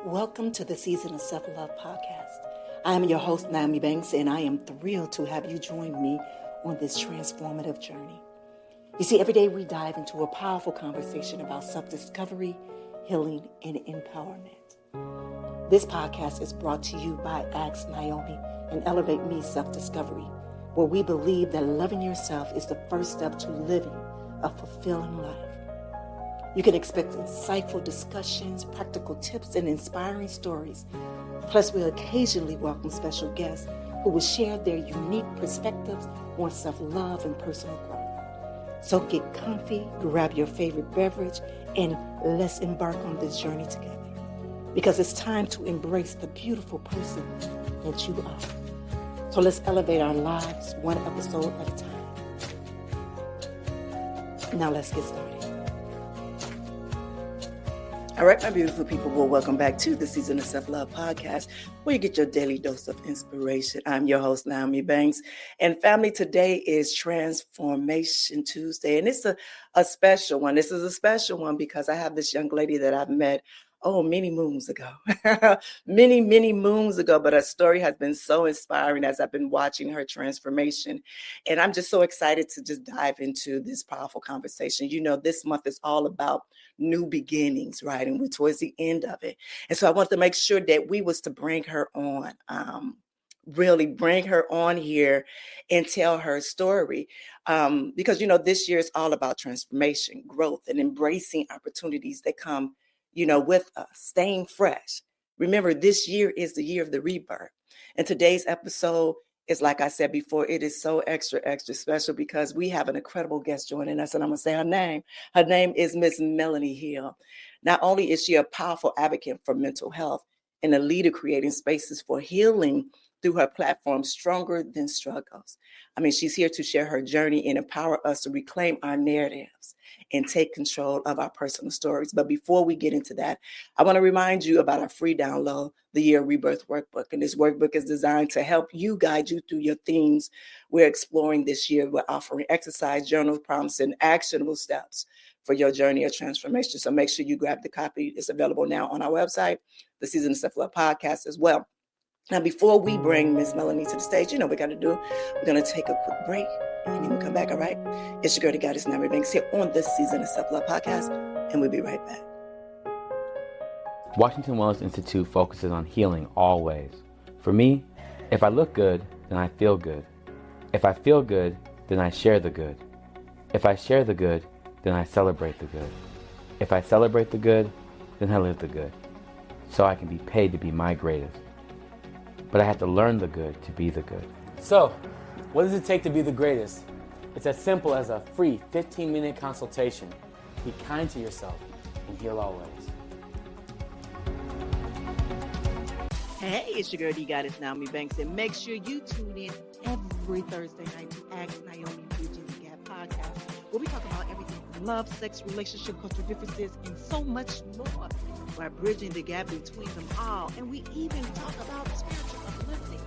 Welcome to the Season of Self-Love podcast. I am your host, Nyomi Banks, and I am thrilled to have you join me on this transformative journey. You see, every day we dive into a powerful conversation about self-discovery, healing, and empowerment. This podcast is brought to you by Ask Nyomi and Elevate Me Self-Discovery, where we believe that loving yourself is the first step to living a fulfilling life. You can expect insightful discussions, practical tips, and inspiring stories. Plus, we'll occasionally welcome special guests who will share their unique perspectives on self-love and personal growth. So get comfy, grab your favorite beverage, and let's embark on this journey together. Because it's time to embrace the beautiful person that you are. So let's elevate our lives one episode at a time. Now let's get started. All right, my beautiful people, well, welcome back to the Season of Self-Love podcast, where you get your daily dose of inspiration. I'm your host, Nyomi Banks, and family, today is Transformation Tuesday, and it's a special one. This is a special one because I have this young lady that I've met, many moons ago, many moons ago, but her story has been so inspiring as I've been watching her transformation, and I'm just so excited to just dive into this powerful conversation. You know, this month is all about new beginnings, right? And we're towards the end of it. And so I want to make sure that we was to bring her on, really bring her on here and tell her story. Because, you know, this year is all about transformation, growth, and embracing opportunities that come, you know, with us, staying fresh. Remember, this year is the year of the rebirth. And today's episode is, like I said before, it is so extra special because we have an incredible guest joining us, and I'm going to say her name. Her name is Miss Melony Hill. Not only is she a powerful advocate for mental health and a leader creating spaces for healing through her platform, Stronger Than Struggles. I mean, she's here to share her journey and empower us to reclaim our narratives and take control of our personal stories. But before we get into that, I want to remind you about our free download, the Year Rebirth Workbook. And this workbook is designed to help you guide you through your themes we're exploring this year. We're offering exercise, journal prompts, and actionable steps for your journey of transformation. So make sure you grab the copy. It's available now on our website, the Season of Self-Love podcast as well. Now, before we bring Miss Melony to the stage, you know what we're going to do? We're going to take a quick break, and then we'll come back, all right? It's your girl, the goddess, Nyomi Banks, here on this Season of Self-Love podcast, and we'll be right back. Washington Wellness Institute focuses on healing always. For me, if I look good, then I feel good. If I feel good, then I share the good. If I share the good, then I celebrate the good. If I celebrate the good, then I live the good. So I can be paid to be my greatest. But I have to learn the good to be the good. So, what does it take to be the greatest? It's as simple as a free 15-minute consultation. Be kind to yourself and heal always. Hey, it's your girl, the goddess, Nyomi Banks, and make sure you tune in every Thursday night to Ask Nyomi Bridging the Gap podcast, where we talk about everything from love, sex, relationship, cultural differences, and so much more. By bridging the gap between them all. And we even talk about spiritual uplifting.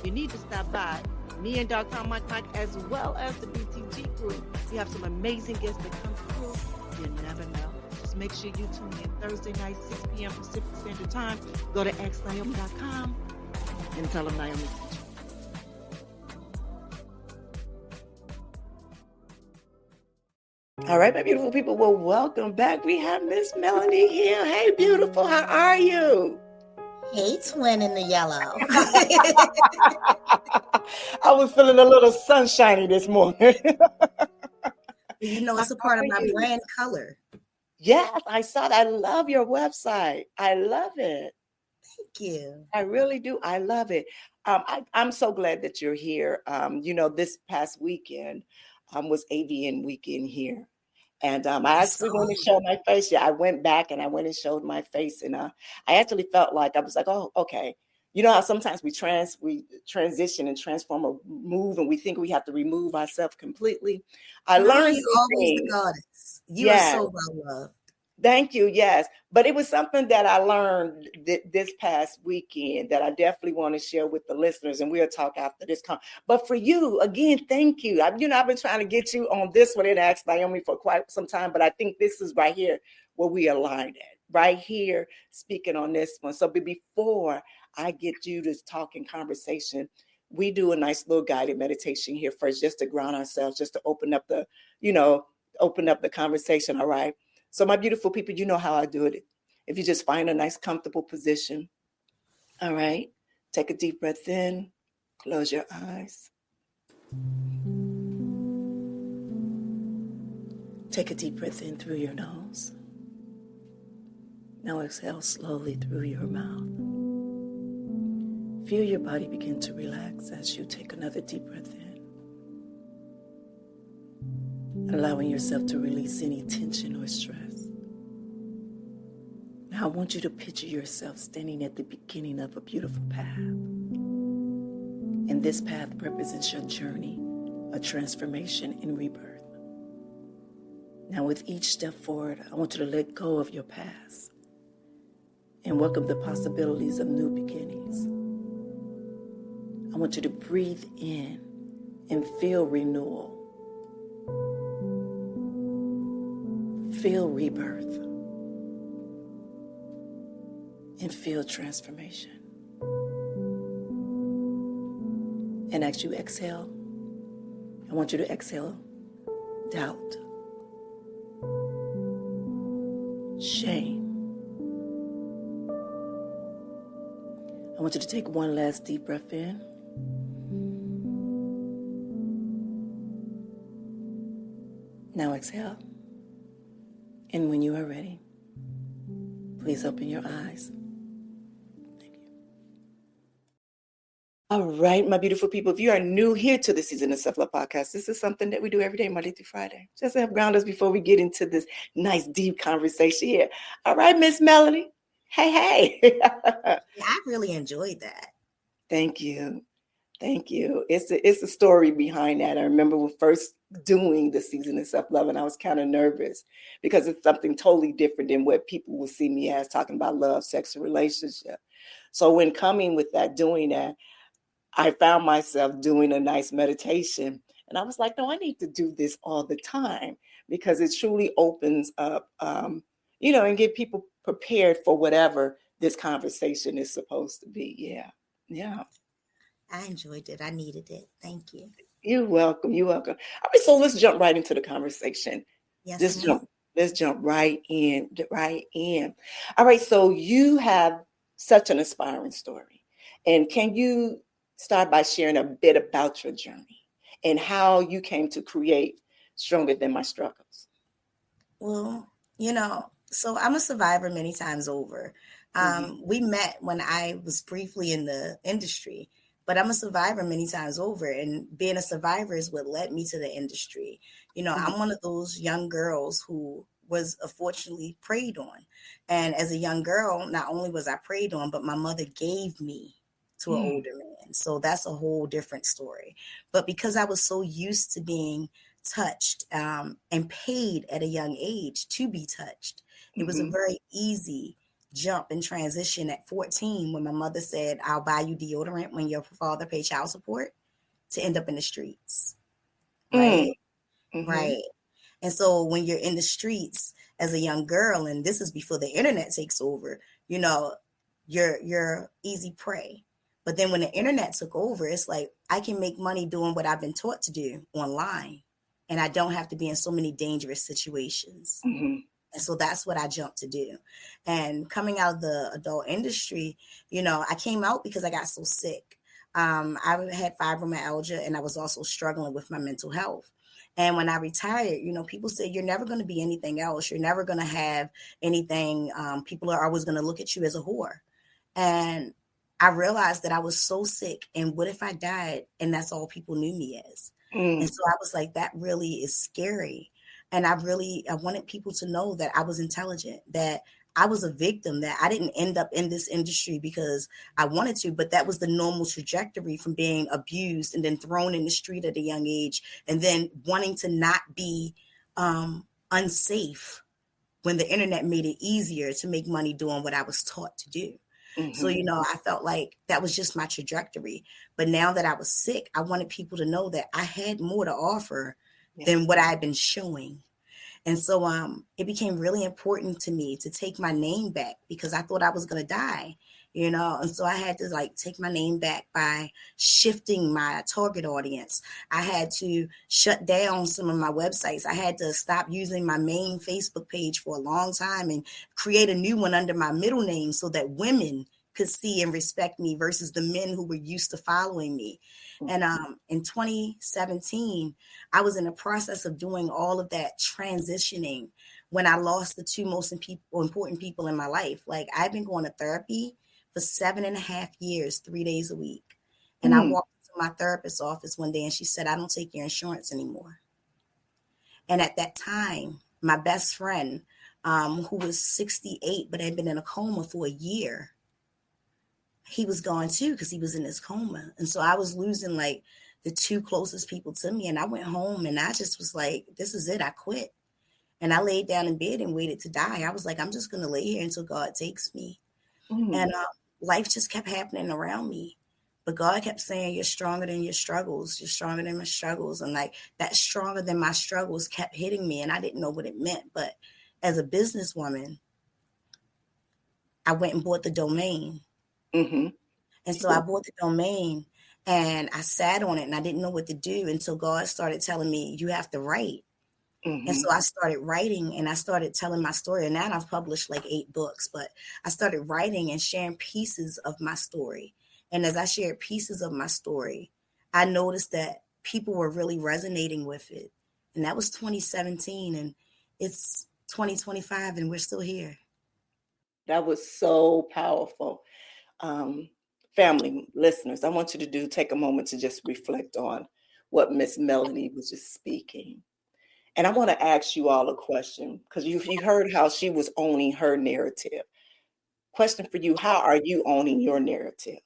You need to stop by. Me and Dr. Mike, as well as the BTG group. We have some amazing guests that come through. You never know. Just make sure you tune in Thursday night, 6 p.m. Pacific Standard Time. Go to xnyomi.com and tell them Nyomi sent you. All right, my beautiful people. Well, welcome back. We have Miss Melony Hill. Hey, beautiful. How are you? Hey, twin in the yellow. I was feeling a little sunshiny this morning. You know, it's a part of my brand color. Yes, I saw that. I love your website. I love it. Thank you. I really do. I love it. I'm so glad that you're here. You know, this past weekend was AVN weekend here. And I actually went and showed my face. Yeah, I went back and I went and showed my face. And I actually felt like, I was like, oh, okay. You know how sometimes we transition and transform or move and we think we have to remove ourselves completely. I learned you're always the goddess. You are so well loved. Thank you. Yes. But it was something that I learned this past weekend that I definitely want to share with the listeners, and we'll talk after this. But for you, again, thank you. I've been trying to get you on this one and Ask Nyomi for quite some time, but I think this is right here where we aligned at. right here speaking on this one. So before I get you to talk in conversation, we do a nice little guided meditation here first, just to ground ourselves, just to open up the, open up the conversation. All right. So my beautiful people, you know how I do it. If you just find a nice comfortable position. All right. Take a deep breath in, close your eyes. Take a deep breath in through your nose. Now exhale slowly through your mouth. Feel your body begin to relax as you take another deep breath in. Allowing yourself to release any tension or stress. Now I want you to picture yourself standing at the beginning of a beautiful path. And this path represents your journey, a transformation and rebirth. Now with each step forward, I want you to let go of your past and welcome the possibilities of new beginnings. I want you to breathe in and feel renewal. Feel rebirth. And feel transformation. And as you exhale, I want you to exhale doubt, shame. I want you to take one last deep breath in. Now exhale. And when you are ready, please open your eyes. Thank you. All right, my beautiful people, if you are new here to the Season of Self-Love podcast, this is something that we do every day, Monday through Friday, just to help ground us before we get into this nice, deep conversation here. All right, Miss Melony. Hey. Yeah, I really enjoyed that. Thank you. Thank you. It's a story behind that. I remember when first doing the Season of Self-Love, and I was kind of nervous because it's something totally different than what people will see me as, talking about love, sex, and relationship. So when coming with that, doing that, I found myself doing a nice meditation. And I was like, no, I need to do this all the time because it truly opens up, and get people prepared for whatever this conversation is supposed to be. Yeah. I enjoyed it. I needed it. Thank you. You're welcome. You're welcome. All right, so let's jump right into the conversation. Yes, Let's jump right in. All right, so you have such an inspiring story. And can you start by sharing a bit about your journey and how you came to create Stronger Than My Struggles? Well, so I'm a survivor many times over. We met when I was briefly in the industry, but I'm a survivor many times over. And being a survivor is what led me to the industry. I'm one of those young girls who was unfortunately preyed on. And as a young girl, not only was I preyed on, but my mother gave me to an older man. So that's a whole different story. But because I was so used to being touched and paid at a young age to be touched, it was a very easy jump and transition at 14 when my mother said, I'll buy you deodorant when your father paid child support, to end up in the streets. Right. Right. And so when you're in the streets as a young girl, and this is before the internet takes over, you're easy prey. But then when the internet took over, it's like, I can make money doing what I've been taught to do online. And I don't have to be in so many dangerous situations. And so that's what I jumped to do. And coming out of the adult industry, I came out because I got so sick. I had fibromyalgia, and I was also struggling with my mental health. And when I retired, people said, you're never going to be anything else. You're never going to have anything. People are always going to look at you as a whore. And I realized that I was so sick. And what if I died and that's all people knew me as? And so I was like, that really is scary. And I wanted people to know that I was intelligent, that I was a victim, that I didn't end up in this industry because I wanted to, but that was the normal trajectory from being abused and then thrown in the street at a young age, and then wanting to not be unsafe when the internet made it easier to make money doing what I was taught to do. So, I felt like that was just my trajectory. But now that I was sick, I wanted people to know that I had more to offer than what I had been showing. And so it became really important to me to take my name back because I thought I was going to die, you know? And so I had to like take my name back by shifting my target audience. I had to shut down some of my websites. I had to stop using my main Facebook page for a long time and create a new one under my middle name so that women could see and respect me versus the men who were used to following me. And in 2017, I was in the process of doing all of that transitioning when I lost the two most important people in my life. Like I've been going to therapy for 7.5 years, 3 days a week. And I walked into my therapist's office one day and she said, I don't take your insurance anymore. And at that time, my best friend, who was 68, but had been in a coma for a year, he was gone too because he was in his coma. And so I was losing like the two closest people to me. And I went home and I just was like, this is it. I quit. And I laid down in bed and waited to die. I was like, I'm just going to lay here until God takes me. And life just kept happening around me. But God kept saying, you're stronger than your struggles. You're stronger than my struggles. And like that stronger than my struggles kept hitting me. And I didn't know what it meant. But as a businesswoman, I went and bought the domain. And so I bought the domain and I sat on it and I didn't know what to do until God started telling me, you have to write. And so I started writing and I started telling my story. And now I've published like 8 books, but I started writing and sharing pieces of my story. And as I shared pieces of my story, I noticed that people were really resonating with it. And that was 2017 and it's 2025 and we're still here. That was so powerful. Family listeners, I want you to take a moment to just reflect on what Miss Melony was just speaking. And I want to ask you all a question because you heard how she was owning her narrative. Question for you, how are you owning your narrative?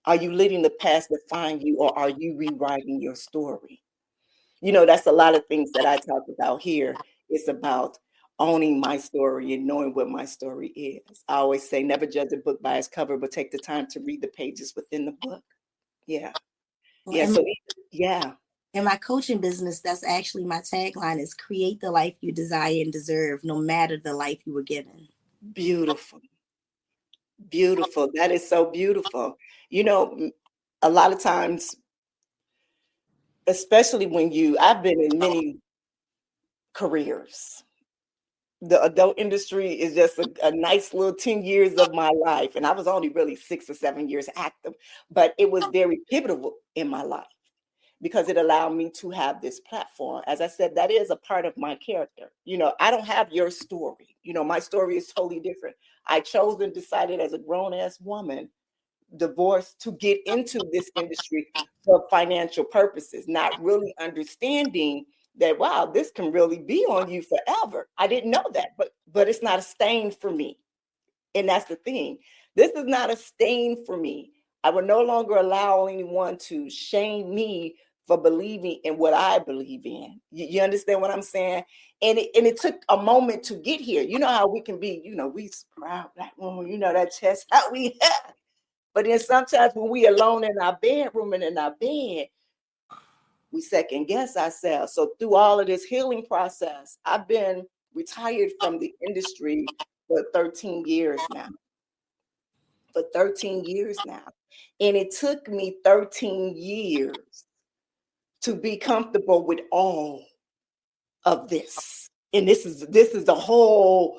Are you letting the past define you or are you rewriting your story? You know, that's a lot of things that I talk about here. It's about owning my story and knowing what my story is. I always say, never judge a book by its cover, but take the time to read the pages within the book. Yeah. Yeah. So, yeah. In my coaching business, that's actually my tagline is create the life you desire and deserve, no matter the life you were given. Beautiful. Beautiful. That is so beautiful. You know, a lot of times, especially when I've been in many careers. The adult industry is just a nice little 10 years of my life. And I was only really 6 or 7 years active, but it was very pivotal in my life because it allowed me to have this platform. As I said, that is a part of my character. You know, I don't have your story. You know, my story is totally different. I chose and decided as a grown-ass woman, divorced, to get into this industry for financial purposes, not really understanding that, wow, this can really be on you forever. I didn't know that, but it's not a stain for me. And that's the thing. This is not a stain for me. I will no longer allow anyone to shame me for believing in what I believe in. You understand what I'm saying? And it took a moment to get here. You know how we can be, you know, we proud Black woman, you know, that chest out we have. But then sometimes when we alone in our bedroom and in our bed, we second guess ourselves. So through all of this healing process, I've been retired from the industry for 13 years now. For 13 years now. And it took me 13 years to be comfortable with all of this. And this is the whole,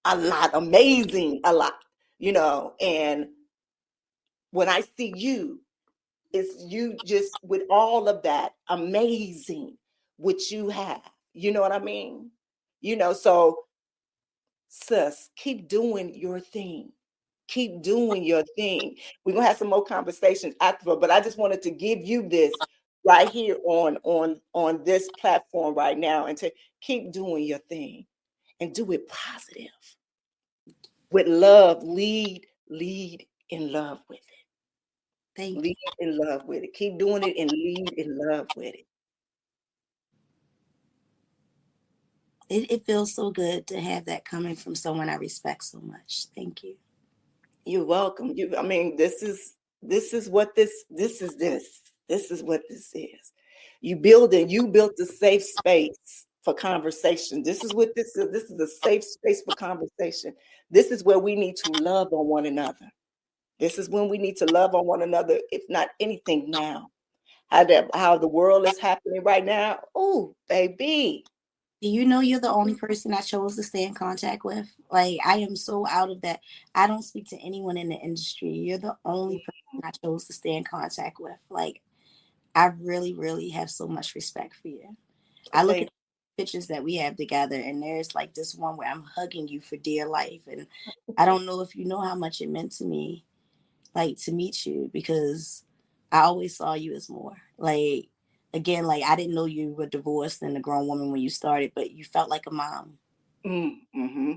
a lot, amazing, a lot, you know. And when I see you, it's you just with all of that amazing which you have. You know what I mean? You know, so sis, keep doing your thing. Keep doing your thing. We're gonna have some more conversations after, but I just wanted to give you this right here on this platform right now and to keep doing your thing and do it positive. With love, lead in love with it. Thank you. Lead in love with it. Keep doing it and lead in love with it. It feels so good to have that coming from someone I respect so much. Thank you. You're welcome. I mean, this is what this is what this is. You built a safe space for conversation. This is what this is. This is a safe space for conversation. This is where we need to love on one another. This is when we need to love on one another, if not anything now. How the world is happening right now. Oh, baby. Do you know you're the only person I chose to stay in contact with? Like, I am so out of that. I don't speak to anyone in the industry. You're the only person I chose to stay in contact with. Like, I really, really have so much respect for you. I look at pictures that we have together, and there's like this one where I'm hugging you for dear life. And I don't know if you know how much it meant to me, like, to meet you, because I always saw you as more. Like, again, like, I didn't know you were divorced and a grown woman when you started, but you felt like a mom. Mm-hmm.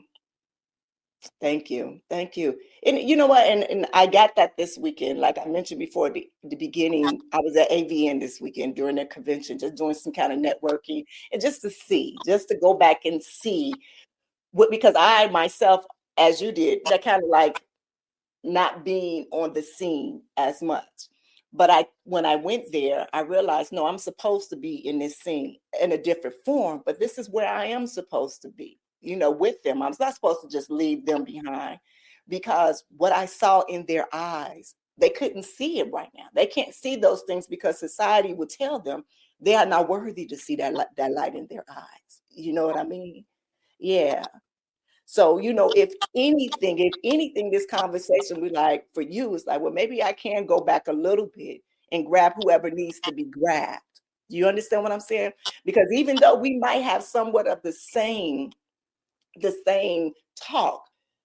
Thank you. Thank you. And you know what? And I got that this weekend. Like I mentioned before, the beginning, I was at AVN this weekend during the convention, just doing some kind of networking and just to go back and see what, because I myself, as you did, that kind of like not being on the scene as much. But when I went there, I realized, no, I'm supposed to be in this scene in a different form, but this is where I am supposed to be, with them. I'm not supposed to just leave them behind, because what I saw in their eyes, they couldn't see it right now. They can't see those things because society would tell them they are not worthy to see that light in their eyes. You know what I mean? Yeah. So, if anything, this conversation, we like for you, it's like, well, maybe I can go back a little bit and grab whoever needs to be grabbed. Do you understand what I'm saying? Because even though we might have somewhat of the same talk,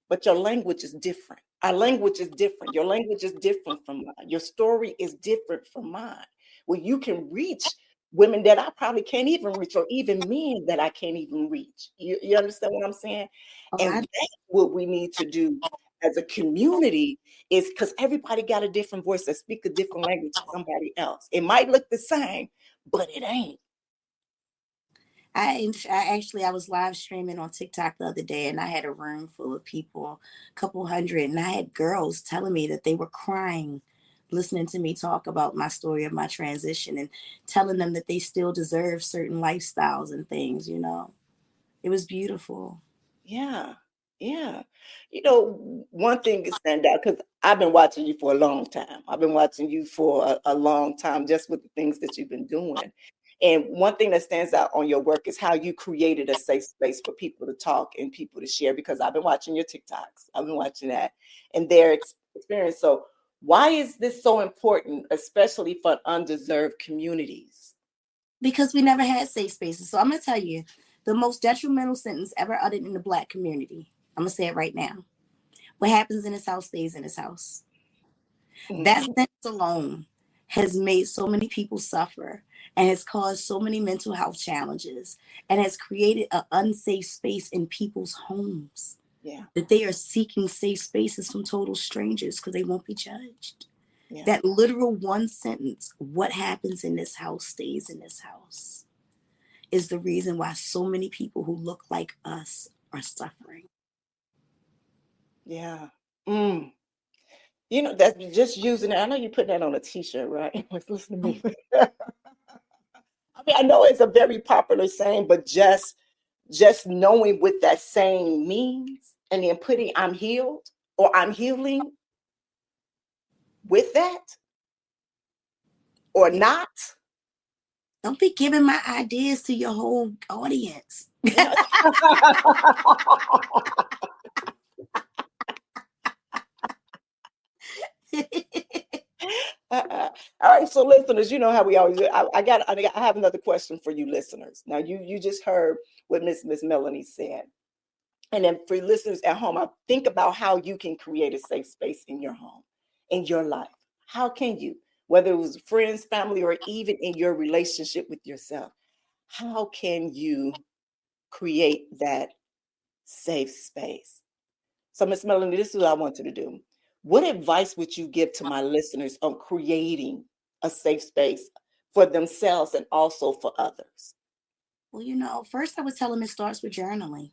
but your language is different. Our language is different. Your language is different from mine. Your story is different from mine. Well, you can reach women that I probably can't even reach, or even men that I can't even reach. You understand what I'm saying? And that's what we need to do as a community, is because everybody got a different voice that speak a different language to somebody else. It might look the same, but it ain't. I was live streaming on TikTok the other day, and I had a room full of people, a couple hundred, and I had girls telling me that they were crying listening to me talk about my story of my transition, and telling them that they still deserve certain lifestyles and things. It was beautiful. Yeah. Yeah. One thing that stand out, because I've been watching you for a long time. I've been watching you for a long time, just with the things that you've been doing. And one thing that stands out on your work is how you created a safe space for people to talk and people to share, because I've been watching your TikToks. I've been watching that and their experience. So why is this so important, especially for undeserved communities? Because we never had safe spaces. So I'm going to tell you the most detrimental sentence ever uttered in the Black community. I'm going to say it right now. What happens in this house stays in this house. Mm-hmm. That sentence alone has made so many people suffer and has caused so many mental health challenges, and has created an unsafe space in people's homes. Yeah. That they are seeking safe spaces from total strangers because they won't be judged. Yeah. That literal one sentence, what happens in this house stays in this house, is the reason why so many people who look like us are suffering. Yeah. That's just using it. I know you put that on a t-shirt, right? Listen to me. I mean, I know it's a very popular saying, but just knowing what that saying means, and then putting I'm healed or I'm healing with that or not. Don't be giving my ideas to your whole audience. All right, so listeners, you know how we always do. I have another question for you listeners. Now you just heard what Miss Melony said. And then for listeners at home, I think about how you can create a safe space in your home, in your life. How can you, whether it was friends, family, or even in your relationship with yourself, how can you create that safe space? So, Miss Melony, this is what I want you to do. What advice would you give to my listeners on creating a safe space for themselves and also for others? Well, first I would tell them it starts with journaling.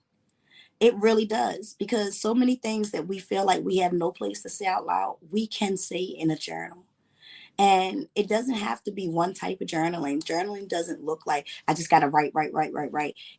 It really does, because so many things that we feel like we have no place to say out loud, we can say in a journal. And it doesn't have to be one type of journaling. Journaling doesn't look like I just got to write.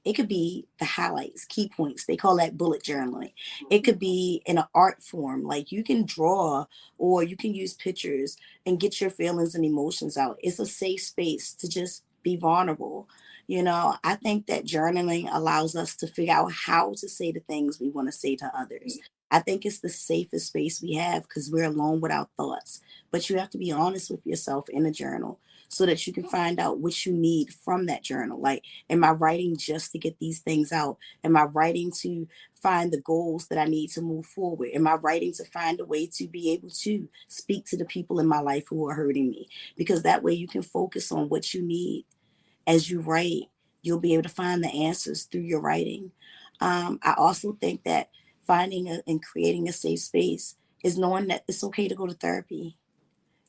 It could be the highlights, key points. They call that bullet journaling. It could be in an art form, like you can draw or you can use pictures and get your feelings and emotions out. It's a safe space to just be vulnerable. I think that journaling allows us to figure out how to say the things we want to say to others. I think it's the safest space we have because we're alone with our thoughts. But you have to be honest with yourself in a journal so that you can find out what you need from that journal. Like, am I writing just to get these things out? Am I writing to find the goals that I need to move forward? Am I writing to find a way to be able to speak to the people in my life who are hurting me? Because that way you can focus on what you need as you write. You'll be able to find the answers through your writing. I also think that finding and creating a safe space is knowing that it's okay to go to therapy.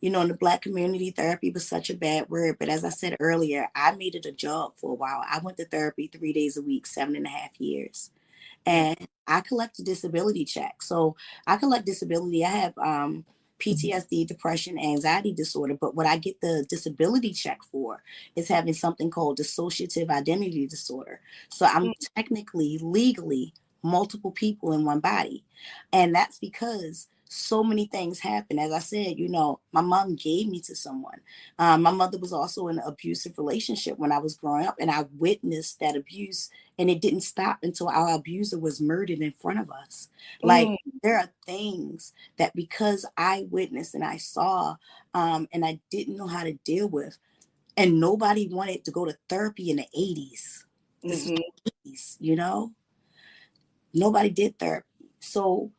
In the Black community, therapy was such a bad word. But as I said earlier, I made it a job for a while. I went to therapy 3 days a week, 7.5 years. And I collect a disability check. So I collect disability. I have PTSD, depression, anxiety disorder. But what I get the disability check for is having something called dissociative identity disorder. So I'm technically, legally, multiple people in one body. And that's because so many things happen. As I said, my mom gave me to someone. My mother was also in an abusive relationship when I was growing up, and I witnessed that abuse, and it didn't stop until our abuser was murdered in front of us. Like, there are things that because I witnessed and I saw, and I didn't know how to deal with, and nobody wanted to go to therapy in the 80s. This is the 80s, nobody did therapy. So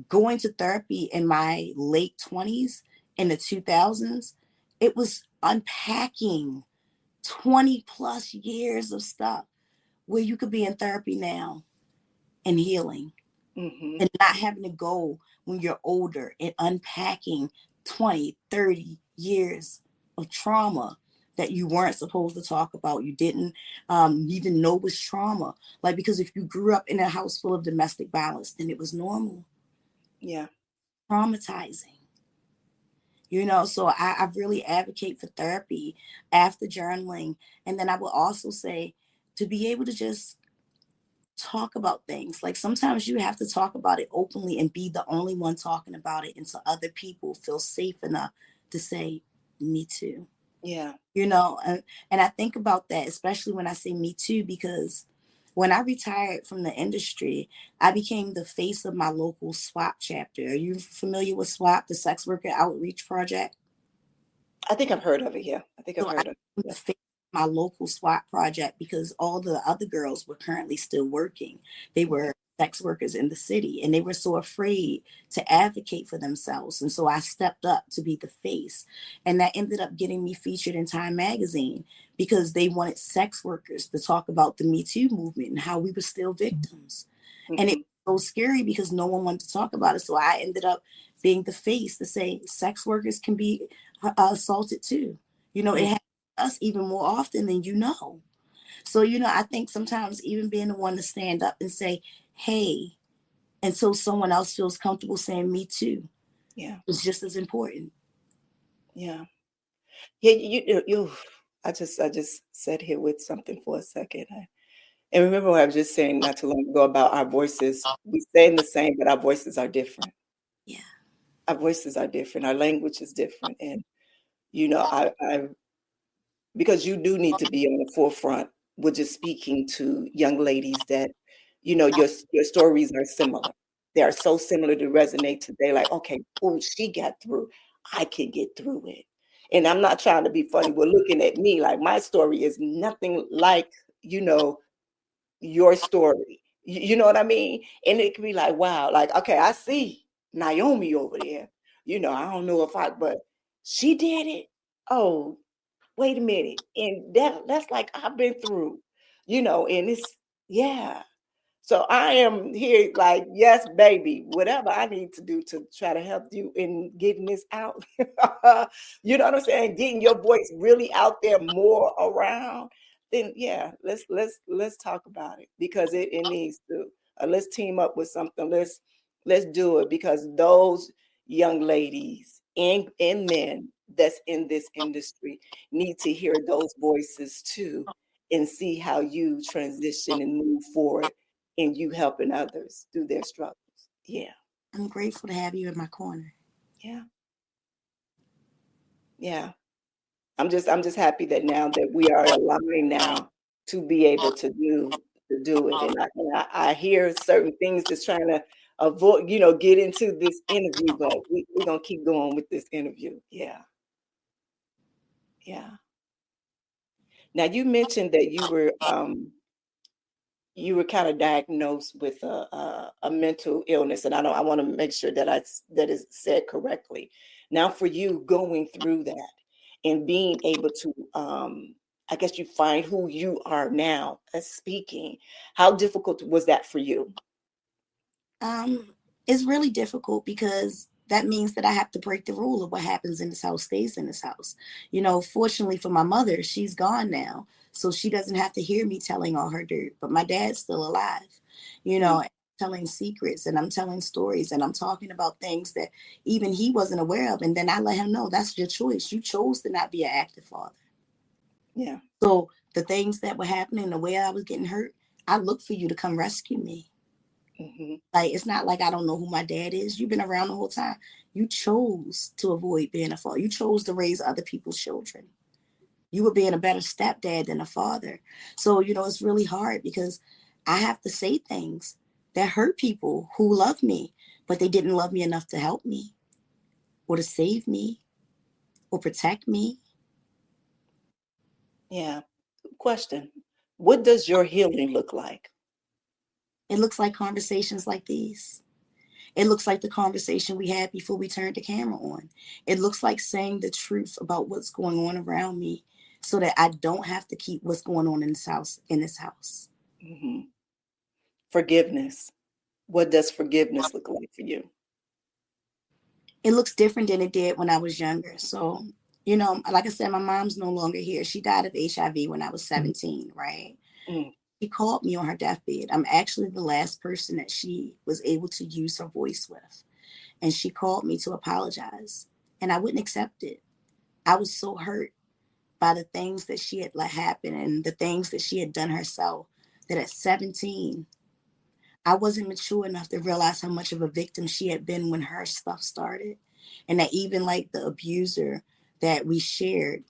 going to therapy in my late 20s, in the 2000s, it was unpacking 20 plus years of stuff where you could be in therapy now and healing and not having to go when you're older and unpacking 20, 30 years of trauma that you weren't supposed to talk about. You didn't even know was trauma. Like, because if you grew up in a house full of domestic violence, then it was normal. Yeah. Traumatizing. So I really advocate for therapy after journaling. And then I will also say to be able to just talk about things. Like, sometimes you have to talk about it openly and be the only one talking about it until other people feel safe enough to say, me too. Yeah. And I think about that, especially when I say me too, because when I retired from the industry, I became the face of my local SWAP chapter. Are you familiar with SWAP, the Sex Worker Outreach Project? I think I've heard of it. Yeah. I think I've heard of it. The face of my local SWAP project because all the other girls were currently still working. They were sex workers in the city, and they were so afraid to advocate for themselves. And so I stepped up to be the face. And that ended up getting me featured in Time magazine because they wanted sex workers to talk about the Me Too movement and how we were still victims. And it was so scary because no one wanted to talk about it. So I ended up being the face to say sex workers can be assaulted too. It happens to us even more often than you know. So, I think sometimes even being the one to stand up and say, hey, until someone else feels comfortable saying me too. Yeah. Is just as important. Yeah. Yeah. I just sat here with something for a second. And remember what I was just saying not too long ago about our voices. We say the same, but our voices are different. Yeah. Our voices are different. Our language is different. And, I because you do need to be on the forefront with just speaking to young ladies that, your stories are similar. They are so similar to resonate today. Like, okay, oh, she got through. I can get through it. And I'm not trying to be funny. We're looking at me like my story is nothing like, your story. You know what I mean? And it can be like, wow, like, okay, I see Nyomi over there. I don't know but she did it. Oh, wait a minute. And that's like I've been through, and it's, yeah. So I am here like, yes, baby, whatever I need to do to try to help you in getting this out. You know what I'm saying? Getting your voice really out there more around. Then yeah, let's talk about it because it needs to. Let's team up with something. Let's do it because those young ladies and men that's in this industry need to hear those voices too and see how you transition and move forward and you helping others through their struggles. Yeah. I'm grateful to have you in my corner. Yeah. Yeah. I'm just happy that now that we are aligned now to be able to do it. And I hear certain things that's trying to avoid, get into this interview, but we're gonna keep going with this interview. Yeah. Yeah. Now you mentioned that you were kind of diagnosed with a mental illness, and I want to make sure that is said correctly. Now, for you going through that and being able to, I guess you find who you are now as speaking. How difficult was that for you? It's really difficult because that means that I have to break the rule of what happens in this house stays in this house. Fortunately for my mother, she's gone now. So she doesn't have to hear me telling all her dirt. But my dad's still alive, Mm, telling secrets, and I'm telling stories, and I'm talking about things that even he wasn't aware of. And then I let him know that's your choice. You chose to not be an active father. yeah. So the things that were happening, the way I was getting hurt, I looked for you to come rescue me. Hmm. Like, it's not like I don't know who my dad is. You've been around the whole time. You chose to avoid being a father. You chose to raise other people's children. You were being a better stepdad than a father. So, it's really hard because I have to say things that hurt people who love me, but they didn't love me enough to help me or to save me or protect me. Yeah. Question. What does your healing look like? It looks like conversations like these. It looks like the conversation we had before we turned the camera on. It looks like saying the truth about what's going on around me so that I don't have to keep what's going on in this house. Hmm. Forgiveness. What does forgiveness look like for you? It looks different than it did when I was younger. So, like I said, my mom's no longer here. She died of HIV when I was 17, right? Mm, She called me on her deathbed. I'm actually the last person that she was able to use her voice with. And she called me to apologize. And I wouldn't accept it. I was so hurt by the things that she had let happen and the things that she had done herself that at 17, I wasn't mature enough to realize how much of a victim she had been when her stuff started. And that even like the abuser that we shared,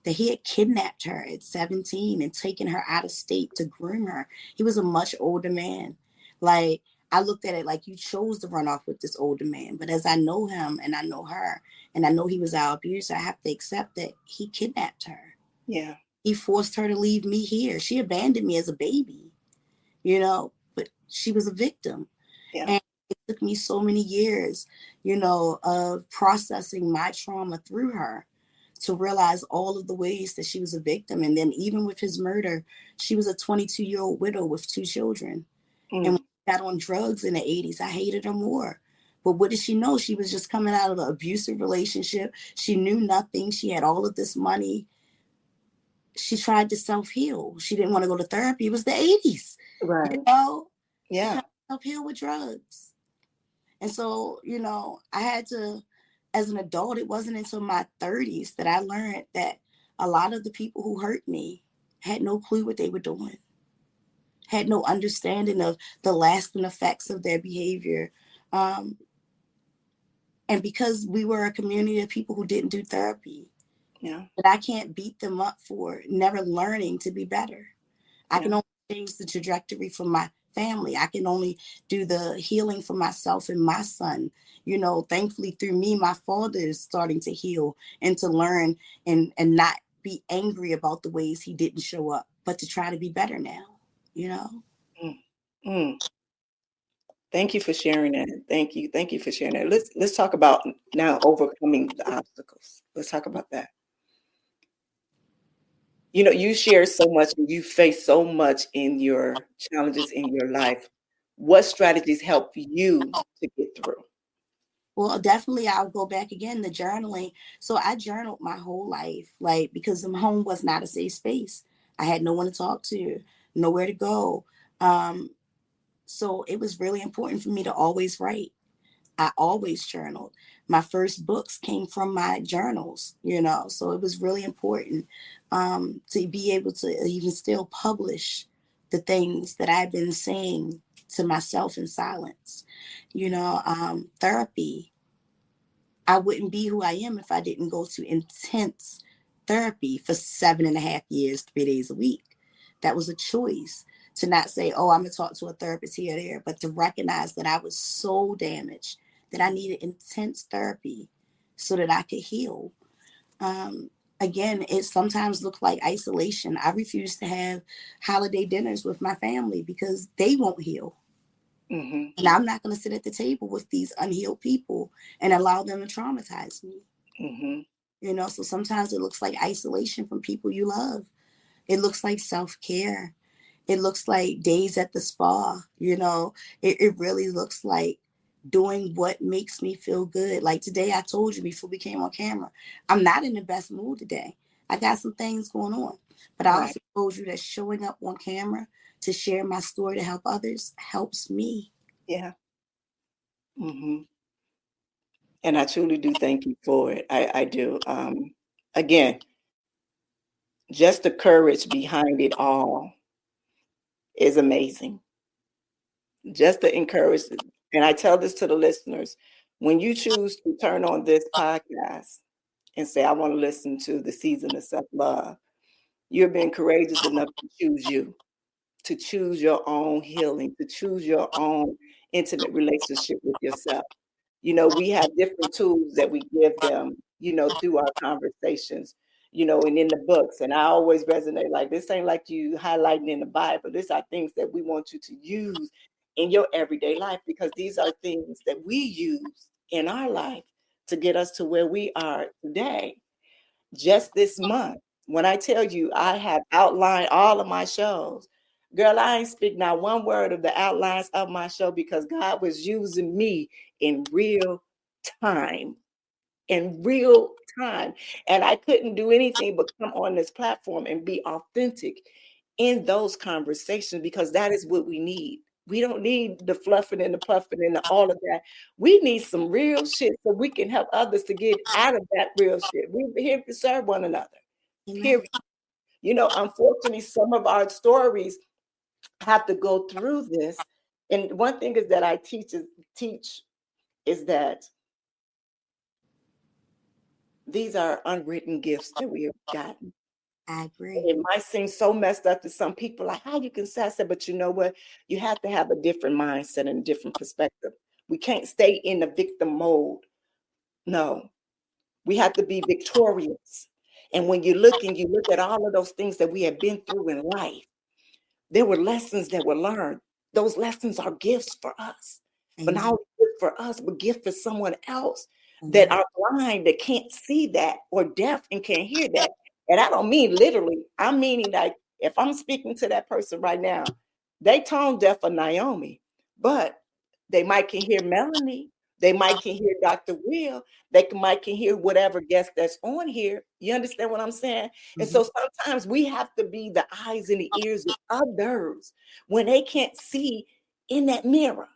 that he had kidnapped her at 17 and taken her out of state to groom her. He was a much older man. Like, I looked at it like you chose to run off with this older man. But as I know him and I know her and I know he was our abuser, I have to accept that he kidnapped her. yeah. He forced her to leave me here. She abandoned me as a baby, but she was a victim. Yeah. And it took me so many years, of processing my trauma through her to realize all of the ways that she was a victim. And then even with his murder, she was a 22-year-old widow with 2 children. And when Mm, she got on drugs in the 80s, I hated her more. But what did she know? She was just coming out of an abusive relationship. She knew nothing. She had all of this money. She tried to self-heal. She didn't want to go to therapy. It was the 80s, you right. know? She Yeah. tried to self-heal with drugs. And so, I had to, as an adult, it wasn't until my 30s that I learned that a lot of the people who hurt me had no clue what they were doing, had no understanding of the lasting effects of their behavior. Um, and because we were a community of people who didn't do therapy, Yeah. that I can't beat them up for never learning to be better. I Yeah. can only change the trajectory for my family. I can only do the healing for myself and my son. Thankfully through me, my father is starting to heal and to learn and not be angry about the ways he didn't show up, but to try to be better now, you know? Mm, mm. Thank you for sharing that. Thank you. Thank you for sharing that. Let's talk about now overcoming the obstacles. Let's talk about that. You share so much and you face so much in your challenges in your life. What strategies help you to get through? Well, definitely I'll go back again to journaling. So I journaled my whole life, like because the home was not a safe space. I had no one to talk to, nowhere to go. Um, So it was really important for me to always write. I always journaled. My first books came from my journals, so it was really important to be able to even still publish the things that I've been saying to myself in silence. Therapy. I wouldn't be who I am if I didn't go to intense therapy for 7.5 years, 3 days a week. That was a choice to not say, oh, I'm going to talk to a therapist here or there, but to recognize that I was so damaged that I needed intense therapy so that I could heal. Again, it sometimes looked like isolation. I refuse to have holiday dinners with my family because they won't heal. Mm-hmm. And I'm not going to sit at the table with these unhealed people and allow them to traumatize me. Mm-hmm. So sometimes it looks like isolation from people you love. It looks like self-care. It looks like days at the spa. It really looks like doing what makes me feel good. Like today, I told you before we came on camera, I'm not in the best mood today. I got some things going on. But I also told you that showing up on camera to share my story to help others helps me. Yeah. Mm-hmm. And I truly do thank you for it. I do. Again, just the courage behind it all is amazing. Just to encourage, and I tell this to the listeners, when you choose to turn on this podcast and say, I want to listen to the Season of Self-Love, you're being courageous enough to choose you, to choose your own healing, to choose your own intimate relationship with yourself. We have different tools that we give them, through our conversations, and in the books. And I always resonate like, this ain't like you highlighting in the Bible. These are things that we want you to use in your everyday life, because these are things that we use in our life to get us to where we are today. Just this month, when I tell you I have outlined all of my shows, girl, I ain't speak not one word of the outlines of my show, because God was using me in real time. In real time. And I couldn't do anything but come on this platform and be authentic in those conversations, because that is what we need. We don't need the fluffing and the puffing and all of that. We need some real shit so we can help others to get out of that real shit. We're here to serve one another. Period. Unfortunately, some of our stories have to go through this. And one thing is that I teach is that these are unwritten gifts that we have gotten. I agree. It might seem so messed up to some people, like how you can say that, but you know what? You have to have a different mindset and a different perspective. We can't stay in the victim mode. No, we have to be victorious. And when you look at all of those things that we have been through in life, there were lessons that were learned. Those lessons are gifts for us. But not only good for us, but gift for someone else that are blind, that can't see that, or deaf and can't hear that. And I don't mean literally. I'm meaning like, if I'm speaking to that person right now, they tone deaf for Nyomi, but they might can hear Melony. They might can hear Dr. Will. Might can hear whatever guest that's on here. You understand what I'm saying? And so sometimes we have to be the eyes and the ears of others when they can't see in that mirror.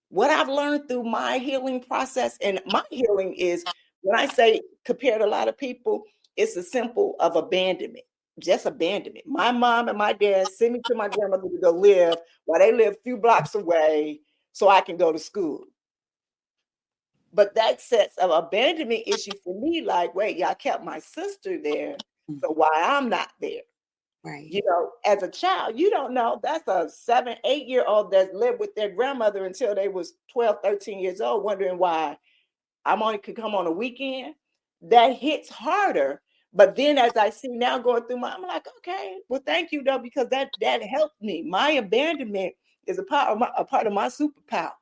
What I've learned through my healing process, and my healing is, when I say compared to a lot of people, it's a simple of abandonment, just abandonment. My mom and my dad sent me to my grandmother to go live while they live a few blocks away so I can go to school. But that sets an abandonment issue for me, like, wait, y'all kept my sister there, so why I'm not there? Right. As a child, you don't know. That's a 7, 8-year-old that's lived with their grandmother until they was 12, 13 years old, wondering why I'm only could come on a weekend. That hits harder. But then as I see now going through I'm like, okay, well, thank you though, because that helped me. My abandonment is a part of my superpower.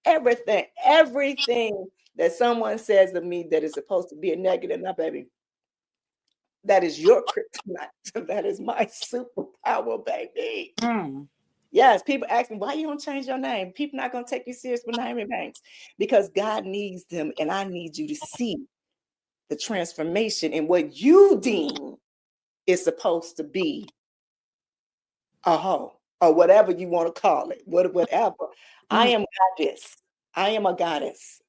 Everything that someone says of me that is supposed to be a negative, now, baby, that is your kryptonite. That is my superpower, baby. Yes, people ask me, why you don't change your name? People not going to take you serious with Nyomi Banks, because God needs them, and I need you to see the transformation in what you deem is supposed to be a hoe, or whatever you want to call it, whatever. I am goddess. I am a goddess.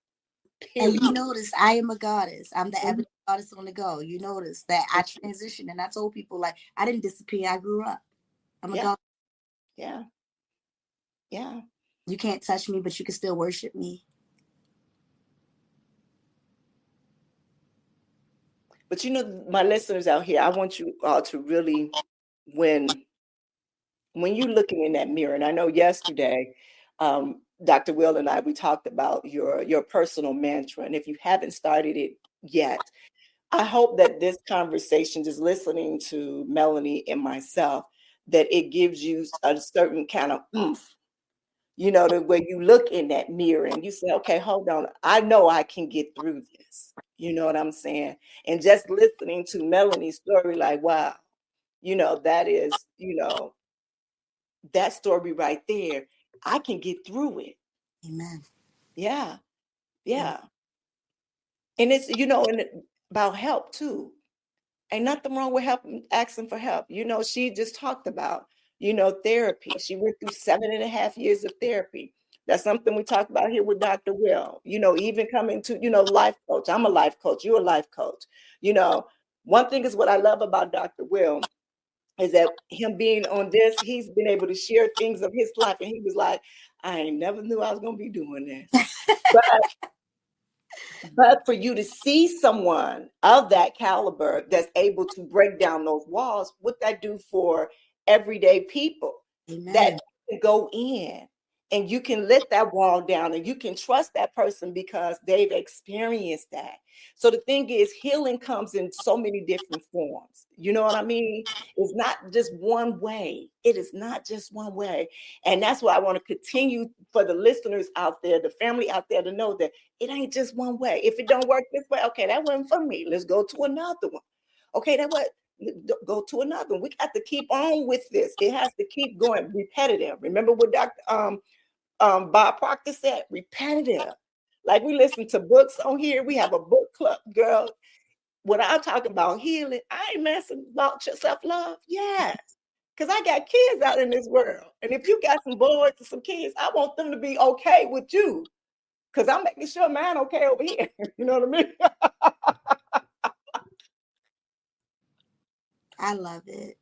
And Period. you notice I am a goddess. I'm the evident goddess on the go. You notice that I transitioned, and I told people, like, I didn't disappear. I grew up. I'm a Yeah. goddess. Yeah. Yeah. You can't touch me, but you can still worship me. But my listeners out here, I want you all to really, when you're looking in that mirror, and I know yesterday, Dr. Will and I, we talked about your personal mantra. And if you haven't started it yet, I hope that this conversation, just listening to Melony and myself, that it gives you a certain kind of oomph, the way you look in that mirror and you say, okay, hold on, I know I can get through this. You know what I'm saying? And just listening to Melony's story, like, wow, that is, that story right there, I can get through it. Amen. Yeah. Yeah. And it's, and about help too. Ain't nothing wrong with asking for help. She just talked about, therapy. She went through 7.5 years of therapy. That's something we talked about here with Dr. Will, even coming to, life coach. I'm a life coach. You're a life coach. One thing is what I love about Dr. Will is that him being on this, he's been able to share things of his life. And he was like, I ain't never knew I was going to be doing this. But for you to see someone of that caliber that's able to break down those walls, what that do for everyday people? Amen. That can go in and you can let that wall down and you can trust that person because they've experienced that. So the thing is, healing comes in so many different forms. You know what I mean? It's not just one way. It is not just one way. And that's why I want to continue for the listeners out there, the family out there, to know that it ain't just one way. If it don't work this way, okay, that wasn't for me. Let's go to another one. Okay, that what? Go to another one. We got to keep on with this. It has to keep going repetitive. Remember what Dr. Bob Proctor said? Repetitive. Like we listen to books on here. We have a book club, girl. When I talk about healing, I ain't messing about your self-love. Yes. Because I got kids out in this world. And if you got some boys and some kids, I want them to be okay with you. Because I'm making sure mine okay over here. You know what I mean? I love it.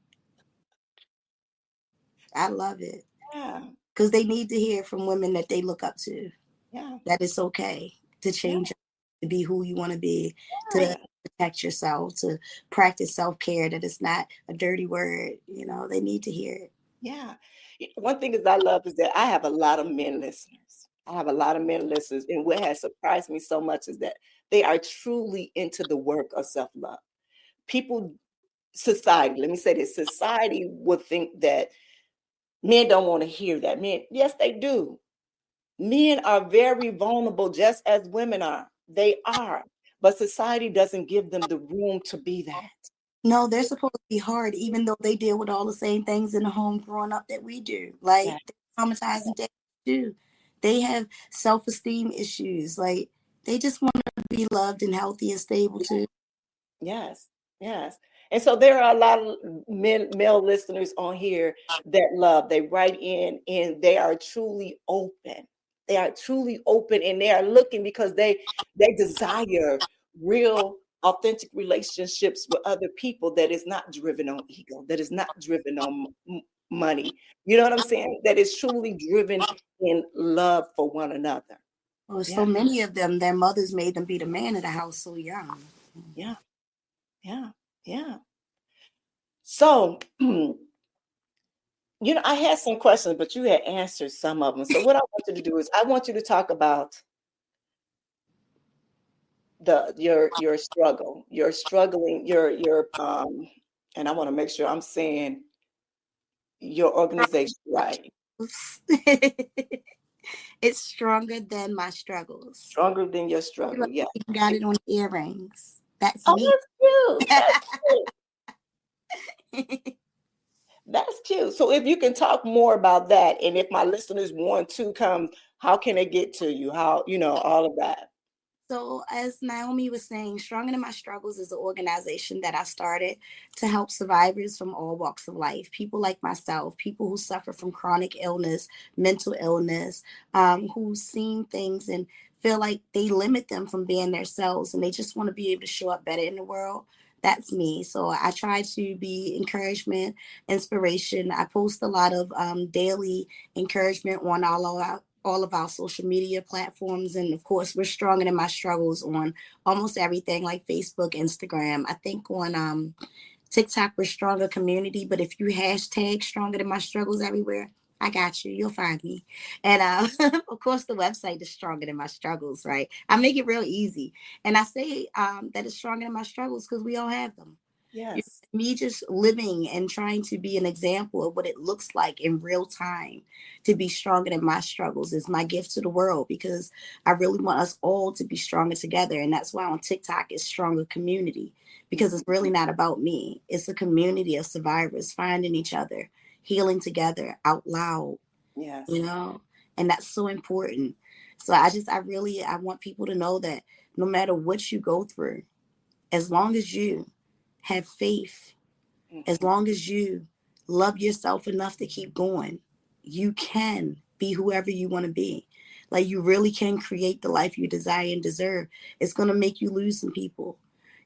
I love it. Yeah. Because they need to hear from women that they look up to. Yeah. That it's okay to change, to be who you want to be, to protect yourself, to practice self-care, that it's not a dirty word. They need to hear it. Yeah. One thing is I love is that I have a lot of men listeners. And what has surprised me so much is that they are truly into the work of self-love. Society, let me say this, society would think that men don't want to hear that. Men, yes, they do. Men are very vulnerable, just as women are. They are. But society doesn't give them the room to be that. No, they're supposed to be hard, even though they deal with all the same things in the home growing up that we do. Like, Yeah. traumatizing days too. They have self-esteem issues. Like, they just want to be loved and healthy and stable too. Yes. Yes. And so there are a lot of male listeners on here that love. They write in and they are truly open. They are truly open and they are looking because they desire real, authentic relationships with other people that is not driven on ego, that is not driven on money. You know what I'm saying? That is truly driven in love for one another. Well, so many of them, their mothers made them be the man of the house so young. Yeah. Yeah. Yeah. So, I had some questions, but you had answered some of them. So what I want you to do is I want you to talk about your struggle, your struggling, your and I want to make sure I'm saying your organization right. It's stronger than my struggles. Stronger than your struggle. Yeah. You got it on earrings. That's Oh, me. that's cute. That's cute. So if you can talk more about that, and if my listeners want to come, how can they get to you? How, all of that. So as Nyomi was saying, Stronger Than My Struggles is an organization that I started to help survivors from all walks of life, people like myself, people who suffer from chronic illness, mental illness, who've seen things and feel like they limit them from being themselves, and they just want to be able to show up better in the world. That's me. So I try to be encouragement, inspiration. I post a lot of daily encouragement on all of our social media platforms. And of course, we're Stronger Than My Struggles on almost everything like Facebook, Instagram. I think on TikTok, we're Stronger Community. But if you hashtag Stronger Than My Struggles everywhere, I got you. You'll find me. And of course, the website is Stronger Than My Struggles, right? I make it real easy. And I say that it's Stronger Than My Struggles because we all have them. Yes. Me just living and trying to be an example of what it looks like in real time to be stronger than my struggles is my gift to the world, because I really want us all to be stronger together. And that's why on TikTok it's Stronger Community, because it's really not about me. It's a community of survivors finding each other, healing together out loud, Yes. and that's so important. So I want people to know that no matter what you go through, as long as you have faith, as long as you love yourself enough to keep going, you can be whoever you want to be. Like, you really can create the life you desire and deserve. It's going to make you lose some people.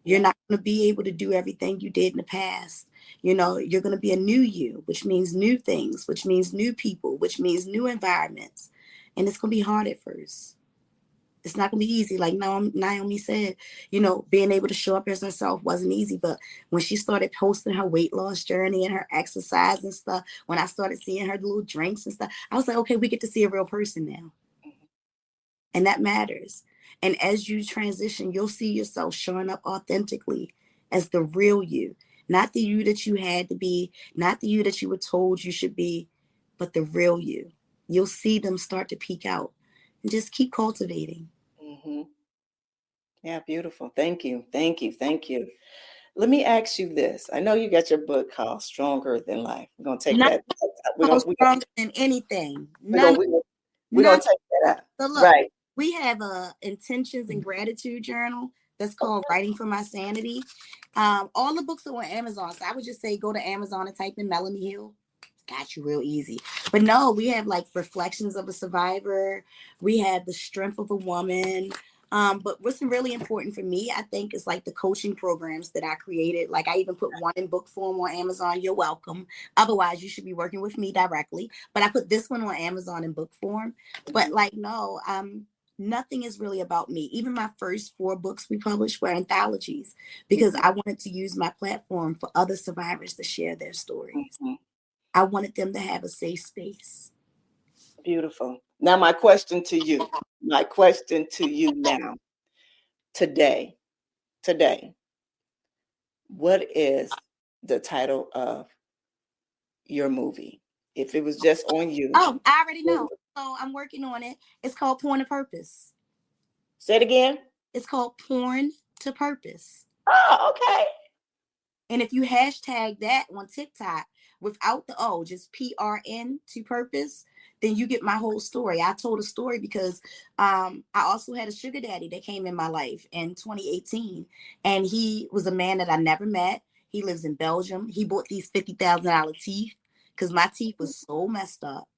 You're not going to be able to do everything you did in the past. You're going to be a new you, which means new things, which means new people, which means new environments. And it's going to be hard at first. It's not going to be easy. Like Nyomi said, being able to show up as herself wasn't easy. But when she started posting her weight loss journey and her exercise and stuff, when I started seeing her little drinks and stuff, I was like, okay, we get to see a real person now. And that matters. And as you transition, you'll see yourself showing up authentically as the real you, not the you that you had to be, not the you that you were told you should be, but the real you. You'll see them start to peek out. And just keep cultivating. Mm-hmm. Yeah, beautiful. Thank you. Thank you. Thank you. Let me ask you this. I know you got your book called Stronger Than Life. We're going to take Not that. We're going stronger than anything. to take that out. So look, Right. we have a intentions and gratitude journal that's called Writing for My Sanity. All the books are on Amazon. So I would just say go to Amazon and type in Melony Hill. Got you real easy. But no, we have like Reflections of a Survivor. We have The Strength of a Woman. But what's really important for me, I think, is like the coaching programs that I created. Like, I even put one in book form on Amazon. You're welcome. Otherwise, you should be working with me directly. But I put this one on Amazon in book form. But like, no, nothing is really about me. Even my first 4 books we published were anthologies, because I wanted to use my platform for other survivors to share their stories. Mm-hmm. I wanted them to have a safe space. Beautiful. Now, my question to you now, today, what is the title of your movie? If it was just on you. Oh, I already know. So I'm working on it. It's called Porn to Purpose. Say it again. It's called Porn to Purpose. Oh, okay. And if you hashtag that on TikTok without the O, just PRN to purpose, then you get my whole story. I told a story because I also had a sugar daddy that came in my life in 2018. And he was a man that I never met. He lives in Belgium. He bought these $50,000 teeth because my teeth was so messed up.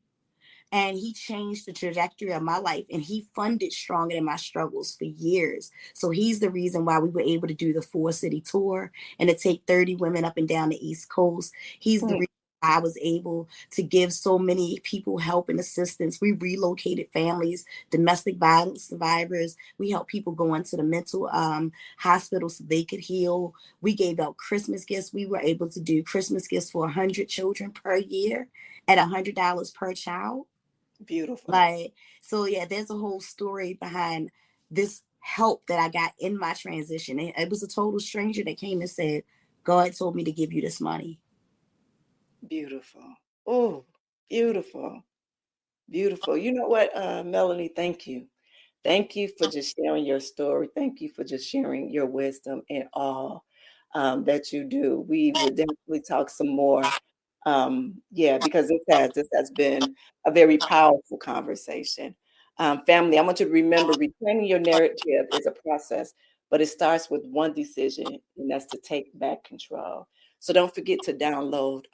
And he changed the trajectory of my life, and he funded Stronger Than My Struggles for years. So he's the reason why we were able to do the 4-city tour and to take 30 women up and down the East Coast. He's the reason I was able to give so many people help and assistance. We relocated families, domestic violence survivors. We helped people go into the mental hospital so they could heal. We gave out Christmas gifts. We were able to do Christmas gifts for 100 children per year at $100 per child. Beautiful. So yeah, there's a whole story behind this help that I got in my transition. It was a total stranger that came and said, God told me to give you this money. Beautiful. Oh, beautiful. Beautiful. You know what, Melony, thank you. Thank you for just sharing your story. Thank you for just sharing your wisdom and all that you do. We would definitely talk some more. Because this has been a very powerful conversation. Family, I want you to remember, reclaiming your narrative is a process, but it starts with one decision, and that's to take back control. So don't forget to download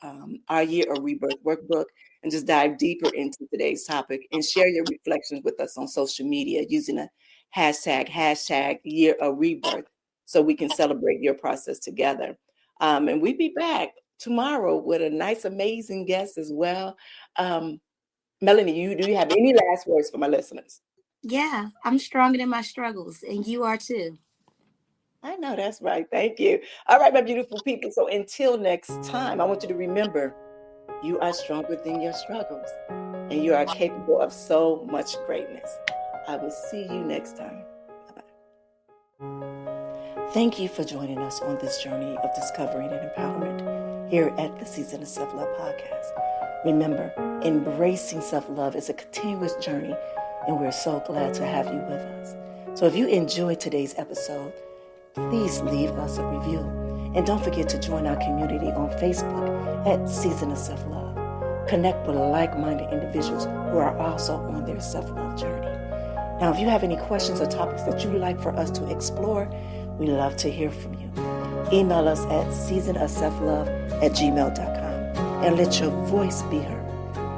our Year of Rebirth workbook and just dive deeper into today's topic and share your reflections with us on social media using the hashtag year of rebirth, so we can celebrate your process together. And we'll be back tomorrow with a nice, amazing guest as well. Melony, do you have any last words for my listeners? Yeah, I'm stronger than my struggles, and you are too. I know that's right. Thank you. All right, my beautiful people. So until next time, I want you to remember you are stronger than your struggles, and you are capable of so much greatness. I will see you next time. Bye-bye. Thank you for joining us on this journey of discovering and empowerment here at the Season of Self-Love podcast. Remember, embracing self-love is a continuous journey, and we're so glad to have you with us. So if you enjoyed today's episode, please leave us a review. And don't forget to join our community on Facebook at Season of Self-Love. Connect with like-minded individuals who are also on their self-love journey. Now, if you have any questions or topics that you'd like for us to explore, we love to hear from you. Email us at seasonofselflove@gmail.com and let your voice be heard.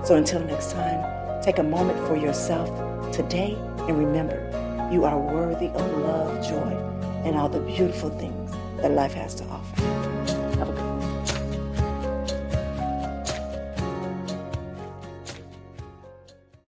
So until next time, take a moment for yourself today and remember, you are worthy of love, joy, and all the beautiful things that life has to offer.